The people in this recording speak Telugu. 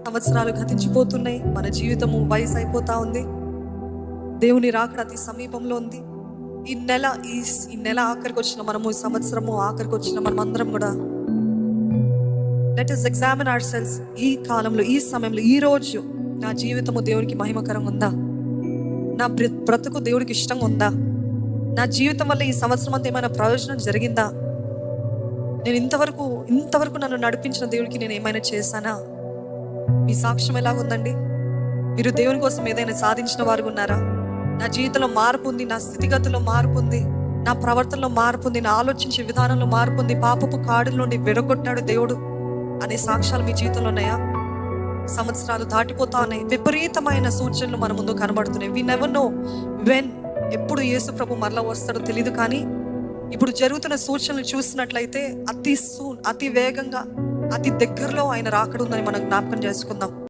సంవత్సరాలు గతించిపోతున్నాయి, మన జీవితము వయసు అయిపోతా ఉంది. దేవుని రాకడ అతి సమీపంలో ఉంది. ఈ నెల ఆఖరికి వచ్చిన మనము, ఈ సంవత్సరము ఆఖరికి వచ్చిన మనం అందరం కూడా లెట్ us examine ourselves. ఈ కాలంలో, ఈ సమయంలో, ఈ రోజు నా జీవితము దేవునికి మహిమకరంగా ఉందా? నా బ్రతుకు దేవుడికి ఇష్టంగా ఉందా? నా జీవితం వల్ల ఈ సంవత్సరం అంతా ఏమైనా ప్రయోజనం జరిగిందా? నేను ఇంతవరకు నన్ను నడిపించిన దేవుడికి నేను ఏమైనా చేశానా? మీ సాక్ష్యం ఎలాగుందండి? మీరు దేవుని కోసం ఏదైనా సాధించిన వారు ఉన్నారా? నా జీవితంలో మార్పు ఉంది, నా స్థితిగతుల్లో మార్పు ఉంది, నా ప్రవర్తనలో మార్పు ఉంది, నా ఆలోచించే విధానంలో మార్పు ఉంది, పాపపు కాడుల నుండి విరగొట్టాడు దేవుడు అనే సాక్ష్యాలు మీ జీవితంలో ఉన్నాయా? సంవత్సరాలు దాటిపోతా ఉన్నాయి, విపరీతమైన సూచనలు మన ముందు కనబడుతున్నాయి. వి నెవర్ నో వెన్, ఎప్పుడు యేసు ప్రభు మరలా వస్తాడో తెలియదు. కానీ ఇప్పుడు జరుగుతున్న సూచనలు చూసినట్లయితే అతి వేగంగా, అతి దగ్గరలో ఆయన రాకడ ఉందని మనం జ్ఞాపకం చేసుకుందాం.